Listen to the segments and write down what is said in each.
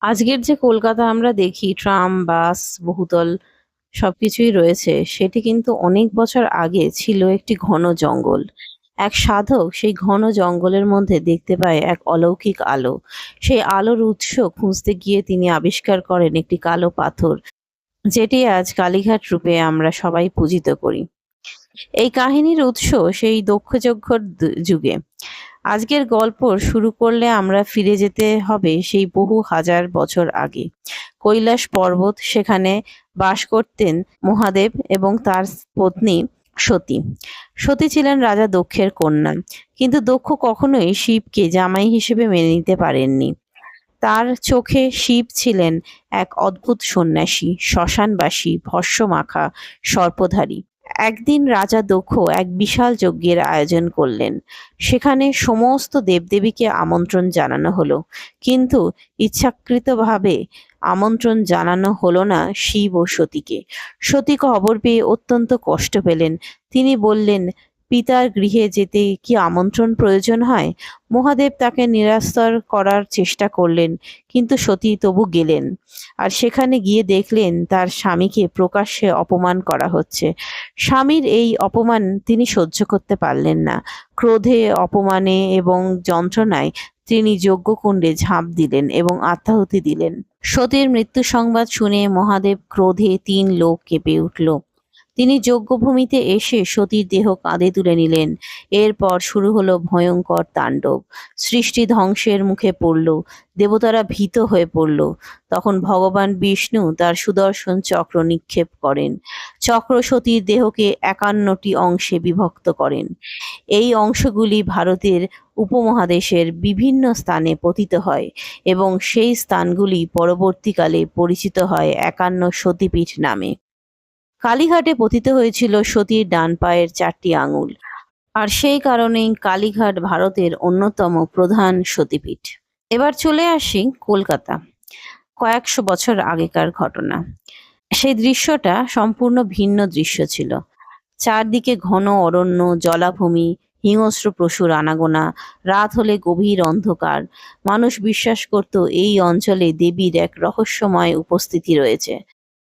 আজকের যে কলকাতা আমরা দেখি ট্রাম, বাস, বহুতল সবকিছুই রয়েছে, সেটি কিন্তু অনেক বছর আগে ছিল একটি ঘন জঙ্গল। এক সাধক সেই ঘন জঙ্গলের মধ্যে দেখতে পায় এক অলৌকিক আলো। সেই আলোর উৎস খুঁজতে গিয়ে তিনি আবিষ্কার করেন একটি কালো পাথর, যেটি আজ কালীঘাট রূপে আমরা সবাই পূজিত করি। এই কাহিনীর উৎস সেই দক্ষযজ্ঞর যুগে। আজকের গল্প শুরু করলে আমরা ফিরে যেতে হবে সেই বহু হাজার বছর আগে। কৈলাস পর্বত, সেখানে বাস করতেন মহাদেব এবং তার পত্নী সতী। সতী ছিলেন রাজা দক্ষের কন্যা, কিন্তু দক্ষ কখনোই শিবকে জামাই হিসেবে মেনে নিতে পারেননি। তার চোখে শিব ছিলেন এক অদ্ভুত সন্ন্যাসী, শ্মশানবাসী, ভস্মমাখা, সর্পধারী। একদিন রাজা দক্ষ এক বিশাল যজ্ঞের আয়োজন করলেন। সেখানে সমস্ত দেবদেবীকে আমন্ত্রণ জানানো হলো, কিন্তু ইচ্ছাকৃতভাবে আমন্ত্রণ জানানো হলো না শিব ও সতীকে। সতী খবর পেয়ে অত্যন্ত কষ্ট পেলেন। তিনি বললেন, পিতার গৃহে যেতে কি আমন্ত্রণ প্রয়োজন হয়? মহাদেব তাকে নিরাস্তর করার চেষ্টা করলেন, কিন্তু সতী তবু গেলেন। আর সেখানে গিয়ে দেখলেন তার স্বামীকে প্রকাশ্যে অপমান করা হচ্ছে। স্বামীর এই অপমান তিনি সহ্য করতে পারলেন না। ক্রোধে, অপমানে এবং যন্ত্রণায় তিনি যজ্ঞকুণ্ডে ঝাঁপ দিলেন এবং আত্মাহুতি দিলেন। সতীর মৃত্যু সংবাদ শুনে মহাদেব ক্রোধে ৩ লোক কেঁপে উঠল। তিনি যজ্ঞভূমিতে এসে সতীর দেহ কাঁধে তুলে নিলেন। এরপর শুরু হলো ভয়ঙ্কর তাণ্ডব। সৃষ্টি ধ্বংসের মুখে পড়ল। দেবতারা ভীত হয়ে পড়ল। তখন ভগবান বিষ্ণু তার সুদর্শন চক্র নিক্ষেপ করেন। চক্র সতীর দেহকে ৫১টি অংশে বিভক্ত করেন। এই অংশগুলি ভারতের উপমহাদেশের বিভিন্ন স্থানে পতিত হয় এবং সেই স্থানগুলি পরবর্তীকালে পরিচিত হয় ৫১ সতীপীঠ নামে। কালীঘাটে পতিত হয়েছিল সতীর ডান পায়ের ৪টি আঙুল, আর সেই কারণেই কালীঘাট ভারতের অন্যতম প্রধান সতীপীঠ। এবার চলে আসি কলকাতা। কয়েকশো বছর আগেকার ঘটনা। সেই দৃশ্যটা সম্পূর্ণ ভিন্ন দৃশ্য ছিল। চারদিকে ঘন অরণ্য, জলাভূমি, হিংস্র পশুর আনাগোনা। রাত হলে গভীর অন্ধকার। মানুষ বিশ্বাস করত এই অঞ্চলে দেবীর এক রহস্যময় উপস্থিতি রয়েছে।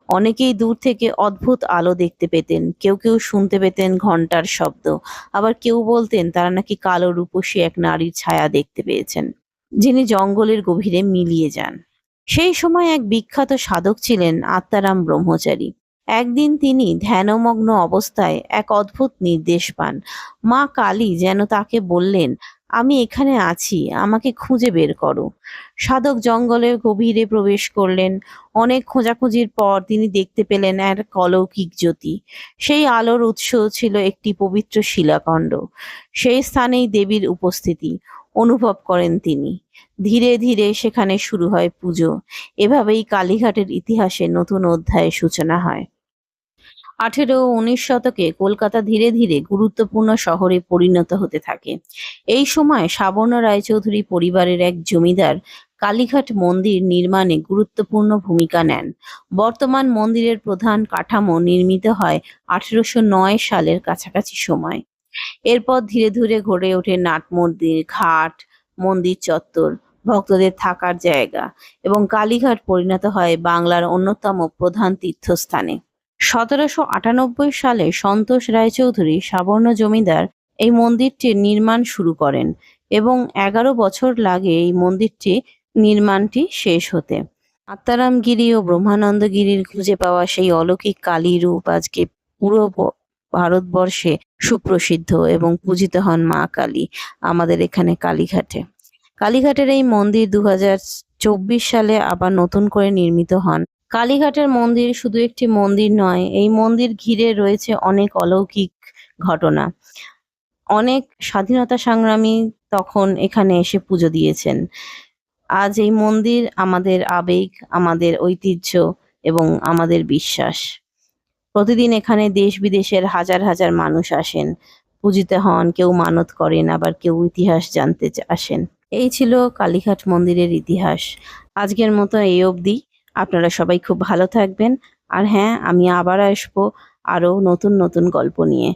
অনেকেই দূর থেকে অদ্ভুত আলো দেখতে পেতেন, কেউ কেউ শুনতে পেতেন ঘন্টার শব্দ, আবার কেউ বলতেন তারা নাকি কালো রূপসী এক নারীর ছায়া দেখতে পেয়েছেন, যিনি জঙ্গলের গভীরে মিলিয়ে যান। সেই সময় এক বিখ্যাত সাধক ছিলেন আত্মারাম ব্রহ্মচারী। একদিন তিনি ধ্যানমগ্ন অবস্থায় এক অদ্ভুত নির্দেশ পান। মা কালী যেন তাকে বললেন, আমি এখানে আছি, আমাকে খুঁজে বের করো। সাধক জঙ্গলের গভীরে প্রবেশ করলেন। অনেক খোঁজাখুঁজির পর তিনি দেখতে পেলেন এক অলৌকিক জ্যোতি। সেই আলোর উৎস ছিল একটি পবিত্র শিলাখণ্ড। সেই স্থানেই দেবীর উপস্থিতি অনুভব করেন তিনি। ধীরে ধীরে সেখানে শুরু হয় পুজো। এভাবেই কালীঘাটের ইতিহাসে নতুন অধ্যায়ের সূচনা হয়। ১৮ ও ১৯ শতকে কলকাতা ধীরে ধীরে গুরুত্বপূর্ণ শহরে পরিণত হতে থাকে। এই সময় সাবর্ণ রায়চৌধুরী পরিবারের এক জমিদার কালীঘাট মন্দির নির্মাণে গুরুত্বপূর্ণ ভূমিকা নেন। বর্তমান মন্দিরের প্রধান কাঠামো নির্মিত হয় ১৮০৯ সালের কাছাকাছি সময়। এরপর ধীরে ধীরে গড়ে ওঠে নাট মন্দির, ঘাট, মন্দির চত্বর, ভক্তদের থাকার জায়গা এবং কালীঘাট পরিণত হয় বাংলার অন্যতম প্রধান তীর্থস্থানে। ১৭৯৮ সালে সন্তোষ রায়চৌধুরী সাবর্ণ জমিদার এই মন্দিরটির নির্মাণ শুরু করেন এবং ১১ বছর লাগে এই নির্মাণটি শেষ হতে। আত্মারামগিরি ও ব্রহ্মানন্দগিরির খুঁজে পাওয়া সেই অলৌকিক কালী রূপ আজকে পুরো ভারতবর্ষে সুপ্রসিদ্ধ এবং পূজিত হন মা কালী আমাদের এখানে কালীঘাটে। কালীঘাটের এই মন্দির ২০২৪ সালে আবার নতুন করে নির্মিত হন। কালীঘাটের মন্দির শুধু একটি মন্দির নয়, এই মন্দির ঘিরে রয়েছে অনেক অলৌকিক ঘটনা। অনেক স্বাধীনতা সংগ্রামী তখন এখানে এসে পুজো দিয়েছেন। আজ এই মন্দির আমাদের আবেগ, আমাদের ঐতিহ্য এবং আমাদের বিশ্বাস। প্রতিদিন এখানে দেশ বিদেশের হাজার হাজার মানুষ আসেন, পূজিত হন, কেউ মানত করেন, আবার কেউ ইতিহাস জানতে আসেন। এই ছিল কালীঘাট মন্দিরের ইতিহাস। আজকের মতো এই অবধি। আপনারা সবাই খুব ভালো থাকবেন। আর হ্যাঁ, আমি আবার আসবো আরো নতুন নতুন গল্প নিয়ে।